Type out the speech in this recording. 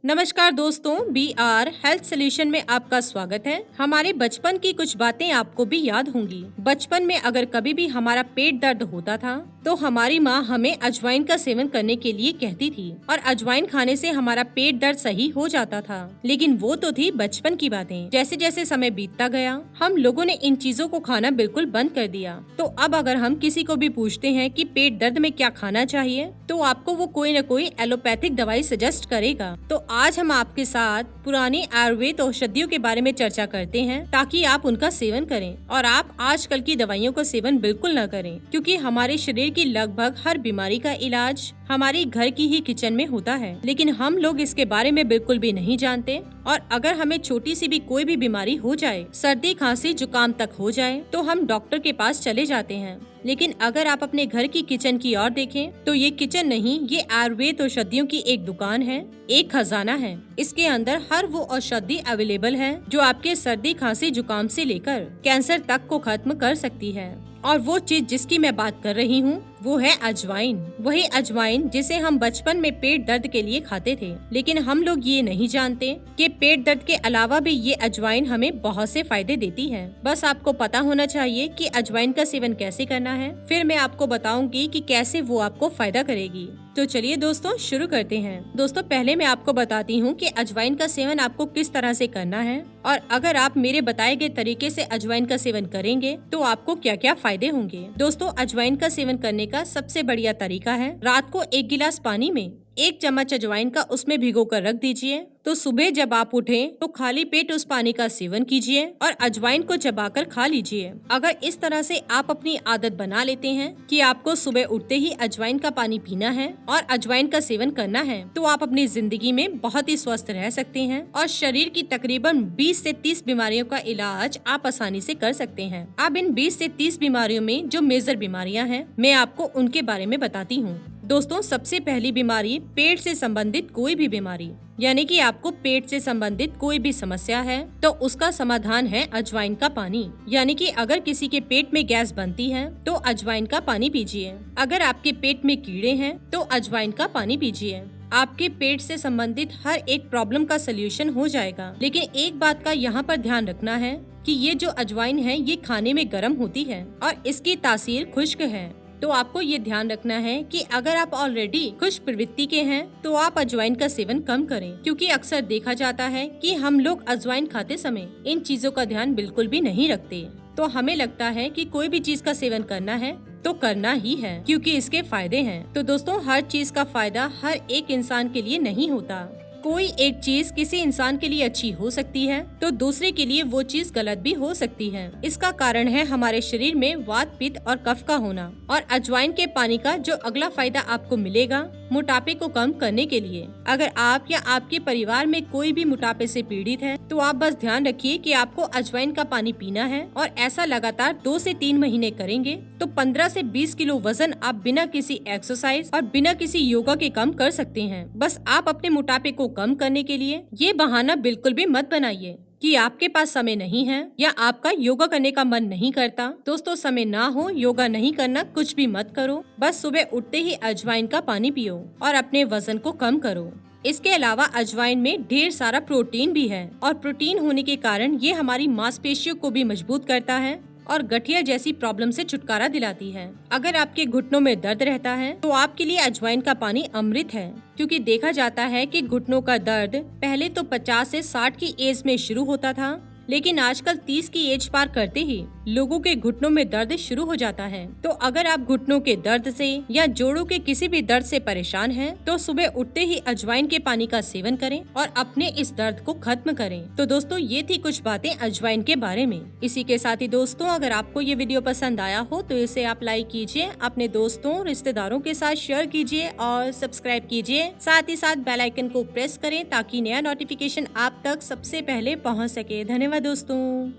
नमस्कार दोस्तों, BR health solution में आपका स्वागत है। हमारे बचपन की कुछ बातें आपको भी याद होंगी। बचपन में अगर कभी भी हमारा पेट दर्द होता था तो हमारी माँ हमें अजवाइन का सेवन करने के लिए कहती थी और अजवाइन खाने से हमारा पेट दर्द सही हो जाता था। लेकिन वो तो थी बचपन की बातें। जैसे जैसे समय बीतता गया हम लोगों ने इन चीजों को खाना बिल्कुल बंद कर दिया। तो अब अगर हम किसी को भी पूछते हैं कि पेट दर्द में क्या खाना चाहिए तो आपको वो कोई न कोई एलोपैथिक दवाई सजेस्ट करेगा। तो आज हम आपके साथ पुरानी आयुर्वेद औषधियों के बारे में चर्चा करते हैं ताकि आप उनका सेवन करें और आप आजकल की दवाइयों का सेवन बिल्कुल न करें, क्योंकि हमारे शरीर की लगभग हर बीमारी का इलाज हमारे घर की ही किचन में होता है। लेकिन हम लोग इसके बारे में बिल्कुल भी नहीं जानते और अगर हमें छोटी सी भी कोई भी बीमारी हो जाए, सर्दी खांसी जुकाम तक हो जाए तो हम डॉक्टर के पास चले जाते हैं। लेकिन अगर आप अपने घर की किचन की ओर देखें तो ये किचन नहीं, ये आयुर्वेद औषधियों की एक दुकान है, एक खजाना है। इसके अंदर हर वो औषधि अवेलेबल है जो आपके सर्दी खांसी जुकाम से लेकर कैंसर तक को खत्म कर सकती है। और वो चीज जिसकी मैं बात कर रही हूँ वो है अजवाइन। वही अजवाइन जिसे हम बचपन में पेट दर्द के लिए खाते थे। लेकिन हम लोग ये नहीं जानते कि पेट दर्द के अलावा भी ये अजवाइन हमें बहुत से फायदे देती है। बस आपको पता होना चाहिए कि अजवाइन का सेवन कैसे करना है, फिर मैं आपको बताऊंगी कि कैसे वो आपको फायदा करेगी। तो चलिए दोस्तों शुरू करते हैं। दोस्तों पहले मैं आपको बताती हूँ कि अजवाइन का सेवन आपको किस तरह से करना है और अगर आप मेरे बताए गए तरीके से अजवाइन का सेवन करेंगे तो आपको क्या क्या फायदे होंगे। दोस्तों अजवाइन का सेवन करने का सबसे बढ़िया तरीका है, रात को 1 गिलास पानी में 1 चम्मच अजवाइन का उसमें भिगो कर रख दीजिए। तो सुबह जब आप उठें तो खाली पेट उस पानी का सेवन कीजिए और अजवाइन को चबाकर खा लीजिए। अगर इस तरह से आप अपनी आदत बना लेते हैं कि आपको सुबह उठते ही अजवाइन का पानी पीना है और अजवाइन का सेवन करना है तो आप अपनी जिंदगी में बहुत ही स्वस्थ रह सकते हैं और शरीर की तकरीबन 20 से 30 बीमारियों का इलाज आप आसानी से कर सकते हैं। अब इन 20 से 30 बीमारियों में जो मेजर बीमारियां हैं मैं आपको उनके बारे में बताती हूँ। दोस्तों सबसे पहली बीमारी पेट से संबंधित कोई भी बीमारी, यानी कि आपको पेट से संबंधित कोई भी समस्या है तो उसका समाधान है अजवाइन का पानी। यानी कि अगर किसी के पेट में गैस बनती है तो अजवाइन का पानी पीजिए। अगर आपके पेट में कीड़े हैं तो अजवाइन का पानी पीजिए। आपके पेट से संबंधित हर एक प्रॉब्लम का सलूशन हो जाएगा। लेकिन एक बात का यहाँ पर ध्यान रखना है कि ये जो अजवाइन है ये खाने में गर्म होती है और इसकी तासीर खुश्क है। तो आपको ये ध्यान रखना है कि अगर आप ऑलरेडी खुश प्रवृत्ति के हैं तो आप अजवाइन का सेवन कम करें, क्योंकि अक्सर देखा जाता है कि हम लोग अजवाइन खाते समय इन चीजों का ध्यान बिल्कुल भी नहीं रखते। तो हमें लगता है कि कोई भी चीज का सेवन करना है तो करना ही है क्योंकि इसके फायदे हैं। तो दोस्तों हर चीज का फायदा हर एक इंसान के लिए नहीं होता। कोई एक चीज किसी इंसान के लिए अच्छी हो सकती है तो दूसरे के लिए वो चीज गलत भी हो सकती है। इसका कारण है हमारे शरीर में वात पित्त और कफ का होना। और अजवाइन के पानी का जो अगला फायदा आपको मिलेगा मोटापे को कम करने के लिए। अगर आप या आपके परिवार में कोई भी मोटापे से पीड़ित है तो आप बस ध्यान रखिए कि आपको अजवाइन का पानी पीना है और ऐसा लगातार 2 से 3 महीने करेंगे तो 15 से 20 किलो वजन आप बिना किसी एक्सरसाइज और बिना किसी योगा के कम कर सकते हैं। बस आप अपने मोटापे को कम करने के लिए ये बहाना बिल्कुल भी मत बनाइए कि आपके पास समय नहीं है या आपका योगा करने का मन नहीं करता। दोस्तों समय ना हो, योगा नहीं करना, कुछ भी मत करो, बस सुबह उठते ही अजवाइन का पानी पियो और अपने वजन को कम करो। इसके अलावा अजवाइन में ढेर सारा प्रोटीन भी है और प्रोटीन होने के कारण ये हमारी मांसपेशियों को भी मजबूत करता है और गठिया जैसी प्रॉब्लम से छुटकारा दिलाती है। अगर आपके घुटनों में दर्द रहता है तो आपके लिए अजवाइन का पानी अमृत है, क्योंकि देखा जाता है कि घुटनों का दर्द पहले तो 50 से 60 की एज में शुरू होता था, लेकिन आजकल 30 की एज पार करते ही लोगों के घुटनों में दर्द शुरू हो जाता है। तो अगर आप घुटनों के दर्द से या जोड़ों के किसी भी दर्द से परेशान हैं, तो सुबह उठते ही अजवाइन के पानी का सेवन करें और अपने इस दर्द को खत्म करें। तो दोस्तों ये थी कुछ बातें अजवाइन के बारे में। इसी के साथ ही दोस्तों अगर आपको ये वीडियो पसंद आया हो तो इसे आप लाइक कीजिए, अपने दोस्तों रिश्तेदारों के साथ शेयर कीजिए और सब्सक्राइब कीजिए। साथ ही साथ बेल आइकन को प्रेस करें ताकि नया नोटिफिकेशन आप तक सबसे पहले पहुँच सके। धन्यवाद दोस्तों।